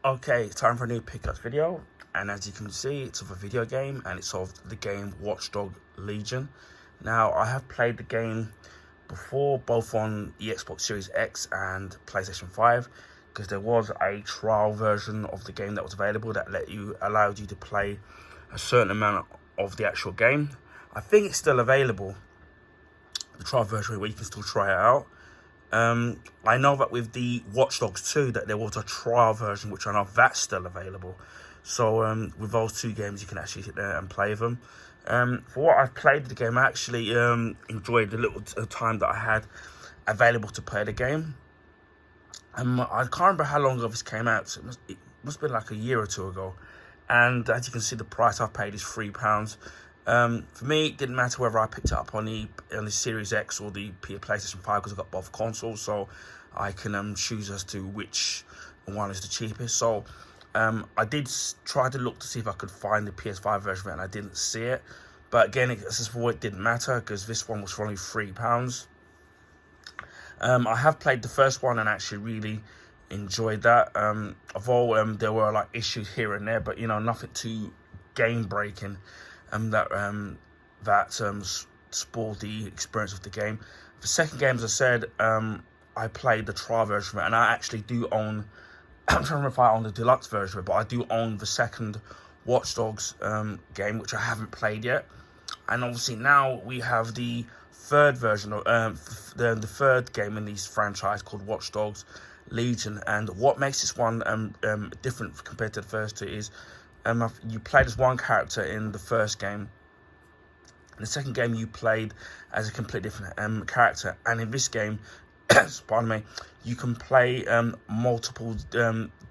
Okay, it's time for a new pickups video, and as you can see, it's of a video game, and it's of the game Watchdogs Legion. Now, I have played the game before, both on the Xbox Series X and PlayStation 5, because there was a trial version of the game that was available that allowed you to play a certain amount of the actual game. I think it's still available, the trial version, where you can still try it out. I know that with the Watchdogs 2 that there was a trial version, which I know that's still available. So with those two games, you can actually sit there and play them. For what I've played the game, I actually enjoyed the little time that I had available to play the game. I can't remember how long ago this came out. So it must have been like a year or two ago. And as you can see, the price I paid is £3. For me, it didn't matter whether I picked it up on the Series X or the PlayStation 5, because I got both consoles, so I can choose as to which one is the cheapest. So I did try to look to see if I could find the PS5 version, and I didn't see it. But again, it didn't matter, because this one was for only £3. I have played the first one and actually really enjoyed that. Although there were like issues here and there, but nothing too game breaking. That spoiled the experience of the game. The second game, as I said, I played the trial version of it, and I actually do own, I'm trying to remember if I own the deluxe version of it, but I do own the second Watchdogs game, which I haven't played yet. And obviously now we have the third version of the third game in this franchise, called Watchdogs Legion. And what makes this one different compared to the first two is you played as one character in the first game. In the second game, you played as a completely different character. And in this game, pardon me, you can play multiple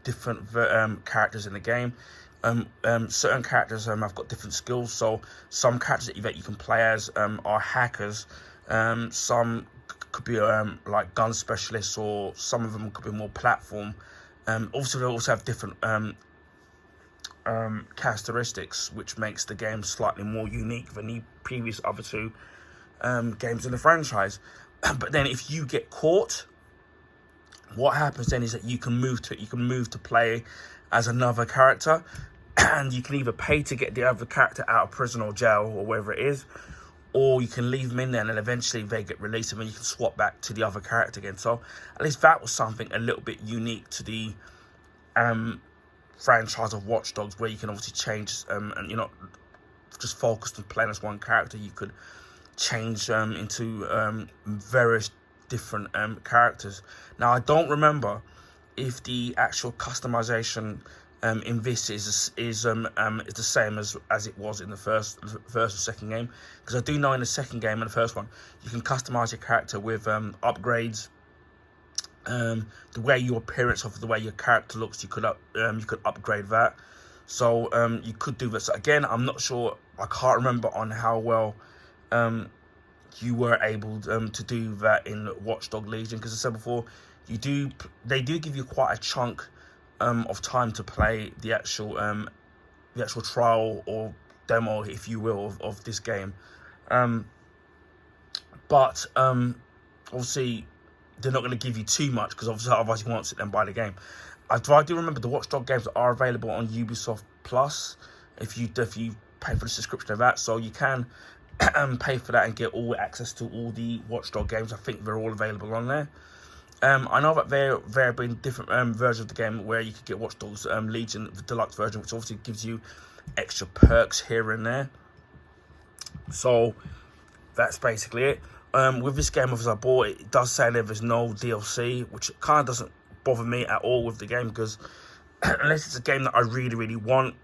different characters in the game. Certain characters have got different skills. So some characters that you can play as are hackers. Some could be like gun specialists, or some of them could be more platform. Also, they also have different characteristics, which makes the game slightly more unique than the previous other two games in the franchise. But then if you get caught, what happens then is that you can move to play as another character, and you can either pay to get the other character out of prison or jail or wherever it is, or you can leave them in there and then eventually they get released, and then you can swap back to the other character again. So at least that was something a little bit unique to the franchise of Watchdogs, where you can obviously change and you're not just focused on playing as one character. You could change into various different characters. Now, I don't remember if the actual customization in this is the same as it was in the first or second game, because I do know in the second game and the first one, you can customize your character with upgrades. The way your appearance of the way your character looks, you could upgrade that. So you could do this. Again, I'm not sure. I can't remember on how well you were able to do that in Watchdog Legion, because I said before, they do give you quite a chunk of time to play the actual trial or demo, if you will, of this game. But obviously, they're not going to give you too much, because obviously otherwise you won't sit there and buy the game. I do remember the Watchdog games are available on Ubisoft Plus if you pay for the subscription of that, so you can pay for that and get all access to all the Watchdog games. I think they're all available on there. I know that there have been different versions of the game where you could get Watchdogs Legion, the deluxe version, which obviously gives you extra perks here and there. So that's basically it. With this game, as I bought it, does say there is no DLC, which kind of doesn't bother me at all with the game, because unless it's a game that I really, really want,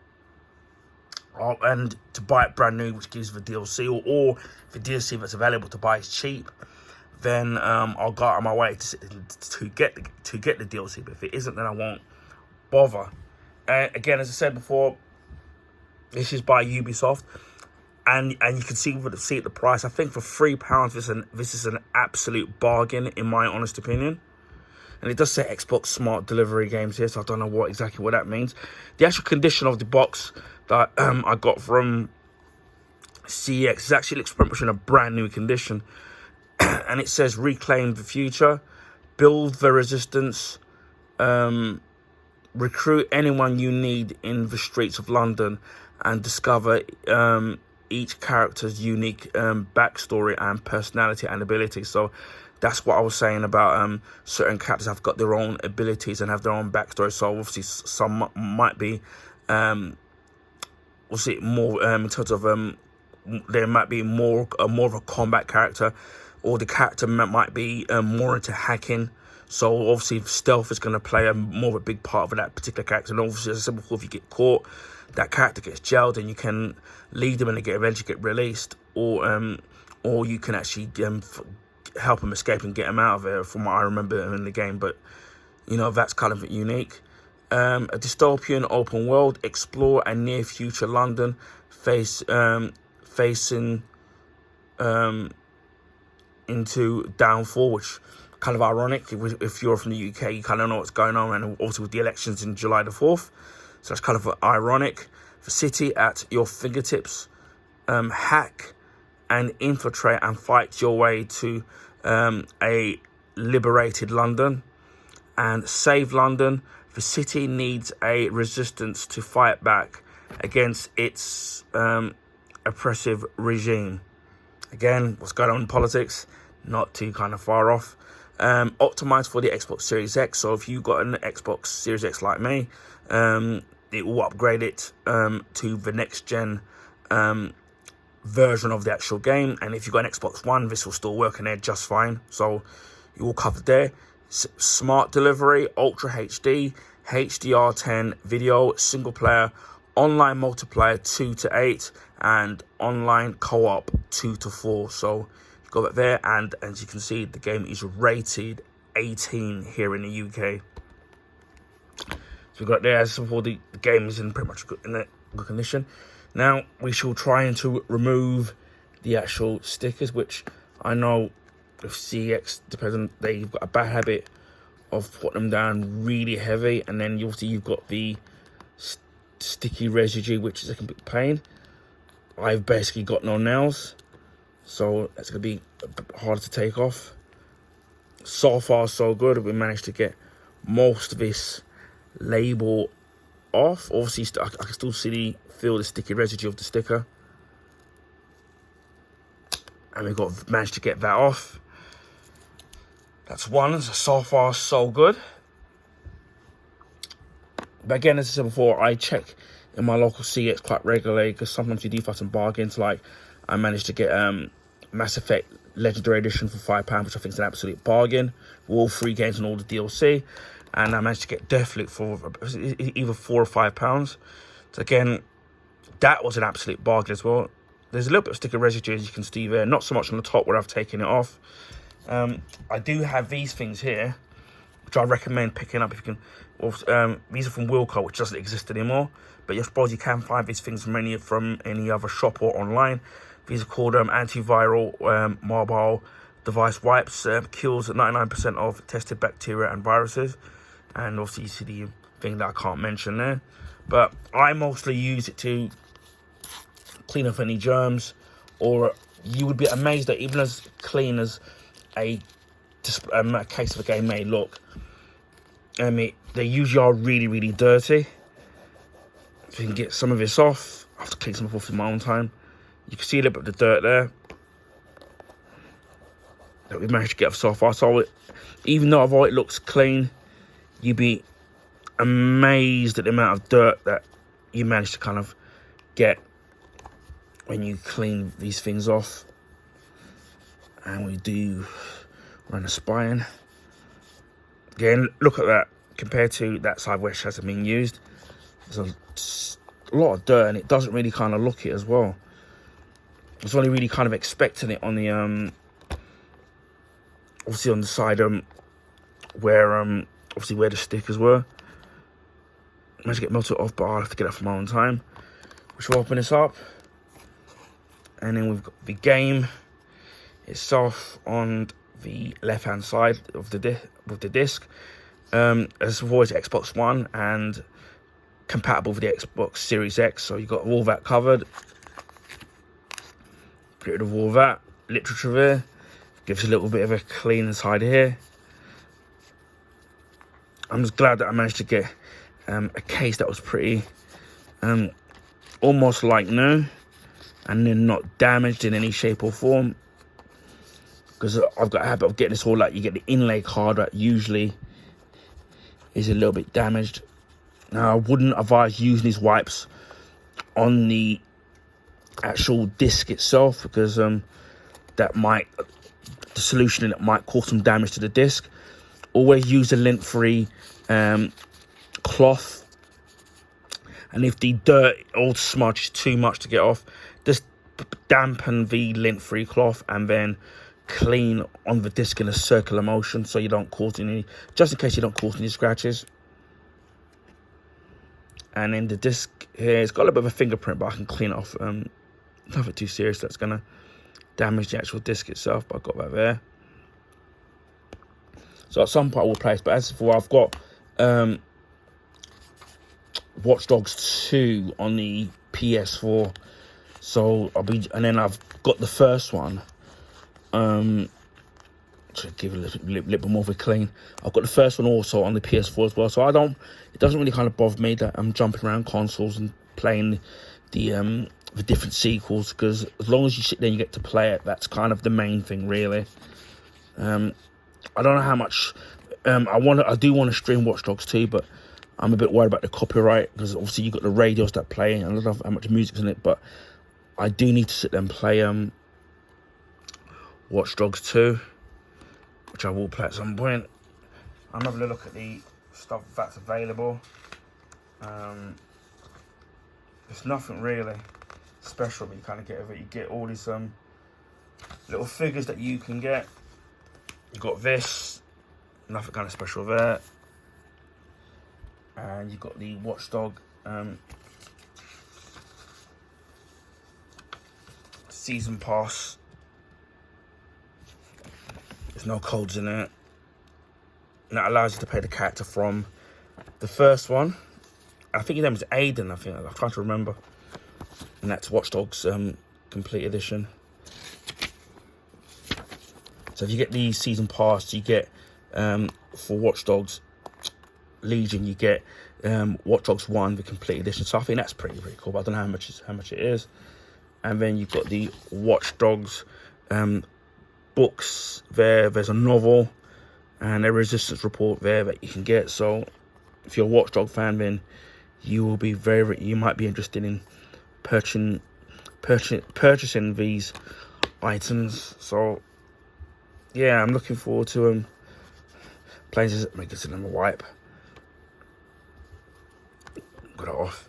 and to buy it brand new, which gives the DLC, or if the DLC that's available to buy is cheap, then I'll go out of my way to get the DLC. But if it isn't, then I won't bother. Again, as I said before, this is by Ubisoft. And you can see the price. I think for £3, this is an absolute bargain, in my honest opinion. And it does say Xbox Smart Delivery Games here, so I don't know exactly what that means. The actual condition of the box that I got from CEX is actually looks pretty much in a brand new condition. And it says reclaim the future, build the resistance, recruit anyone you need in the streets of London and discover each character's unique backstory and personality and ability. So that's what I was saying about certain characters have got their own abilities and have their own backstory. So obviously some might be we'll see more in terms of there might be more of a combat character, or the character might be more into hacking. So obviously stealth is going to play more of a big part of that particular character. And obviously, as I said before, if you get caught, that character gets jailed, and you can leave them and they eventually get released, or you can actually help them escape and get them out of it, from what I remember in the game. But you know, that's kind of unique. A dystopian open world, explore a near future London facing into downfall, which kind of ironic. If you're from the UK, you kind of know what's going on, and also with the elections in July the 4th, so that's kind of ironic. The city at your fingertips, hack and infiltrate and fight your way to a liberated London, and save London. The city needs a resistance to fight back against its oppressive regime. Again, what's going on in politics, not too kind of far off. Optimized for the Xbox Series X. So if you got an Xbox Series X like me, it will upgrade it to the next gen version of the actual game. And if you've got an Xbox One, this will still work in there just fine. So you're all covered there. Smart delivery, Ultra HD, HDR10 video, single player, online multiplayer 2 to 8, and online co-op 2 to 4. So you got it there, and as you can see, the game is rated 18 here in the UK. So we got there. As before, the game is in pretty much good condition. Now we shall try and to remove the actual stickers, which I know with CX, depending, they've got a bad habit of putting them down really heavy, and then obviously you've got the sticky residue, which is a complete pain. I've basically got no nails, so that's going to be a bit harder to take off. So far, so good. We managed to get most of this label off. Obviously, I can still feel the sticky residue of the sticker, and we managed to get that off. That's one. So far, so good. But again, as I said before, I check in my local CX quite regularly, because sometimes you do find some bargains. Like, I managed to get Mass Effect Legendary Edition for £5, which I think is an absolute bargain, with all 3 games and all the DLC. And I managed to get Deathloop for either £4 or £5. So again, that was an absolute bargain as well. There's a little bit of sticker residue, as you can see there. Not so much on the top where I've taken it off. I do have these things here, which I recommend picking up if you can. These are from Wilco, which doesn't exist anymore, but I suppose you can find these things from any other shop or online. These are called antiviral mobile device wipes. Kills 99% of tested bacteria and viruses, and obviously you see the thing that I can't mention there. But I mostly use it to clean up any germs, or you would be amazed that even as clean as a case of a game may look, they usually are really, really dirty. If you can get some of this off, I have to clean some off in my own time. You can see a little bit of the dirt there that we managed to get off so far. So even though it looks clean, you'd be amazed at the amount of dirt that you managed to kind of get when you clean these things off. And we do run a spine. Again, look at that. Compared to that side which hasn't been used, there's a lot of dirt, and it doesn't really kind of look it as well. I was only really kind of expecting it on the obviously on the side where obviously where the stickers were. I managed to get melted off, but I'll have to get it for my own time. We shall open this up, and then we've got the game itself on the left hand side of the disc. As always, Xbox One and compatible with the Xbox Series X, so you've got all that covered. Get rid of all that literature there. Gives a little bit of a clean inside here. I'm just glad that I managed to get a case that was pretty almost like new, and then not damaged in any shape or form. Because I've got a habit of getting this all like, you get the inlay card that usually is a little bit damaged. Now, I wouldn't advise using these wipes on the actual disc itself, because that might, the solution in it might cause some damage to the disc. Always use a lint-free cloth, and if the dirt or smudge is too much to get off, just dampen the lint-free cloth and then clean on the disc in a circular motion, so you don't cause any, just in case you don't cause any scratches. And then the disc here, it's got a little bit of a fingerprint, but I can clean it off. Nothing too serious that's gonna damage the actual disc itself, but I've got that there. So at some point I will play this, but as for I've got Watchdogs 2 on the PS4, so and then I've got the first one. To give it a little bit more of a clean, I've got the first one also on the PS4 as well, so it doesn't really kind of bother me that I'm jumping around consoles and playing the different sequels, because as long as you sit there and you get to play it, that's kind of the main thing, really. I don't know how much I do want to stream Watch Dogs 2, but I'm a bit worried about the copyright, because obviously you've got the radios that play, and I don't know how much music's in it, but I do need to sit there and play Watch Dogs 2, which I will play at some point. I'm having a look at the stuff that's available. There's nothing really special, but you kind of get of it. You get all these little figures that you can get. You got this, nothing kind of special there, and you got the Watchdog season pass. There's no codes in it, and that allows you to play the character from the first one. I think his name is Aiden, I'm trying to remember. And that's Watch Dogs Complete Edition. So if you get the season pass, you get, for Watch Dogs Legion, you get Watch Dogs 1, the Complete Edition. So I think that's pretty cool, but I don't know how much it is. And then you've got the Watch Dogs books there. There's a novel and a resistance report there that you can get. So if you're a Watchdog fan, then you will be you might be interested in purchasing these items. So yeah, I'm looking forward to playing this. Make this another wipe. Got it off.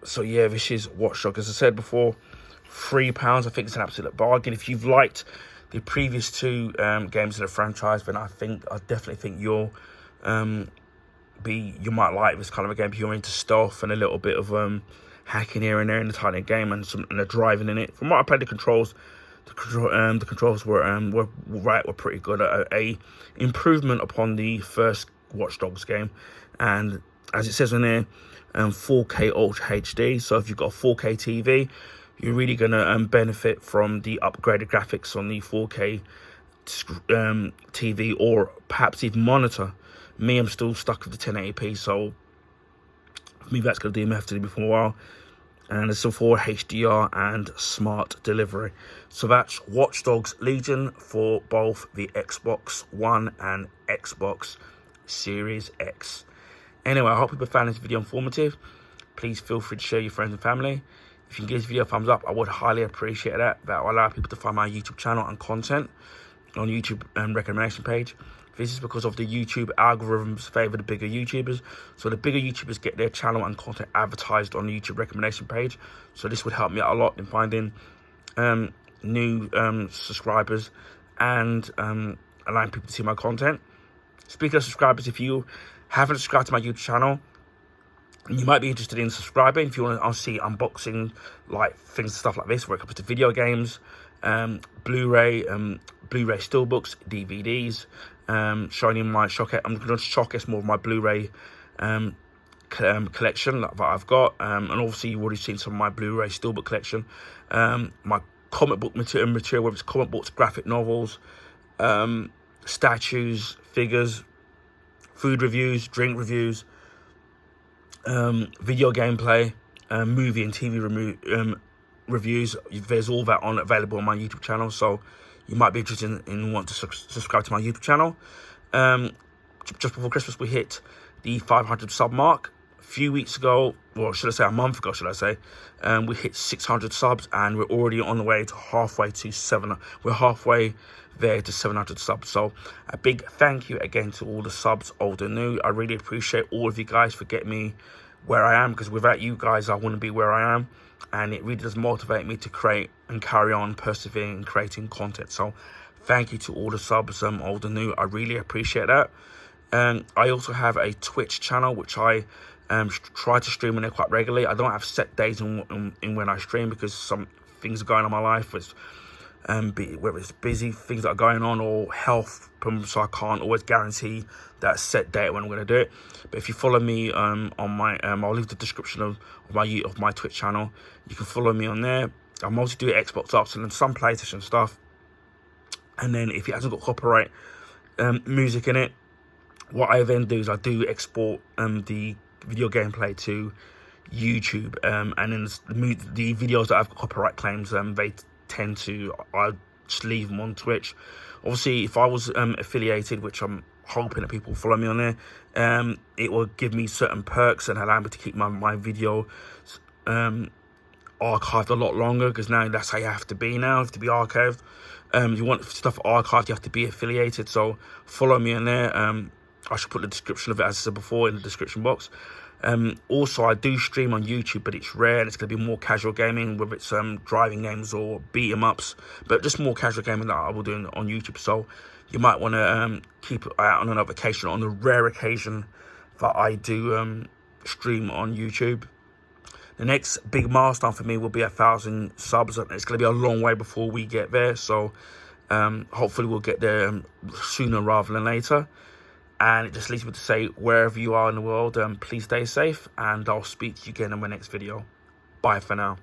So yeah, this is Watchdog. As I said before, £3. I think it's an absolute bargain. If you've liked the previous two games in the franchise, then I definitely think you might like this kind of a game. If you're into stealth and a little bit of hacking here and there in the tiny game, and the driving in it. From what I played, the controls were pretty good. A improvement upon the first Watch Dogs game, and as it says on there, 4K Ultra HD. So if you've got a 4K TV, you're really going to benefit from the upgraded graphics on the 4K TV, or perhaps even monitor. Me, I'm still stuck with the 1080p, so for me that's going to do me for a while. And it's for HDR and smart delivery. So that's Watch Dogs Legion for both the Xbox One and Xbox Series X. Anyway, I hope people found this video informative. Please feel free to share your friends and family. If you can give this video a thumbs up, I would highly appreciate that. That will allow people to find my YouTube channel and content on YouTube recommendation page. This is because of the YouTube algorithms favour the bigger YouTubers. So the bigger YouTubers get their channel and content advertised on the YouTube recommendation page. So this would help me out a lot in finding new subscribers and allowing people to see my content. Speaking of subscribers, if you haven't subscribed to my YouTube channel, you might be interested in subscribing. If you want to see unboxing, like things, stuff like this, where it comes to video games, Blu-ray steelbooks, DVDs, showing in my showcase. I'm going to showcase more of my Blu-ray collection that I've got, and obviously you've already seen some of my Blu-ray steelbook collection. My comic book material, whether it's comic books, graphic novels, statues, figures, food reviews, drink reviews, video gameplay, movie and TV reviews. There's all that on available on my YouTube channel, so you might be interested in want to subscribe to my YouTube channel. Just before Christmas, we hit the 500 sub mark. A few weeks ago, or should I say a month ago, we hit 600 subs, and we're already on the way to halfway to 700. We're halfway there to 700 subs. So a big thank you again to all the subs, old and new. I really appreciate all of you guys for getting me where I am, because without you guys, I wouldn't be where I am. And it really does motivate me to create and carry on persevering and creating content. So thank you to all the subs, old and new. I really appreciate that. I also have a Twitch channel, which I try to stream on there quite regularly. I don't have set days in when I stream, because some things are going on in my life, whether it's busy things that are going on or health problems, so I can't always guarantee that set date when I'm going to do it. But if you follow me on my, I'll leave the description of my Twitch channel. You can follow me on there. I mostly do Xbox ups and then some PlayStation stuff. And then if it hasn't got copyright music in it, what I then do is I do export the video gameplay to YouTube, and then the videos that have copyright claims, they tend to, I just leave them on Twitch. Obviously, if I was affiliated, which I'm hoping that people follow me on there, it will give me certain perks and allow me to keep my video archived a lot longer, because now that's how you have to be now, to be archived. If you want stuff archived, you have to be affiliated. So follow me on there. I should put the description of it, as I said before, in the description box. Also, I do stream on YouTube, but it's rare, and it's going to be more casual gaming, whether it's driving games or beat 'em ups, but just more casual gaming that I will do on YouTube. So you might want to keep an eye out on a notification on the rare occasion that I do stream on YouTube. The next big milestone for me will be 1,000 subs. It's going to be a long way before we get there, so hopefully we'll get there sooner rather than later. And it just leaves me to say, wherever you are in the world, please stay safe, and I'll speak to you again in my next video. Bye for now.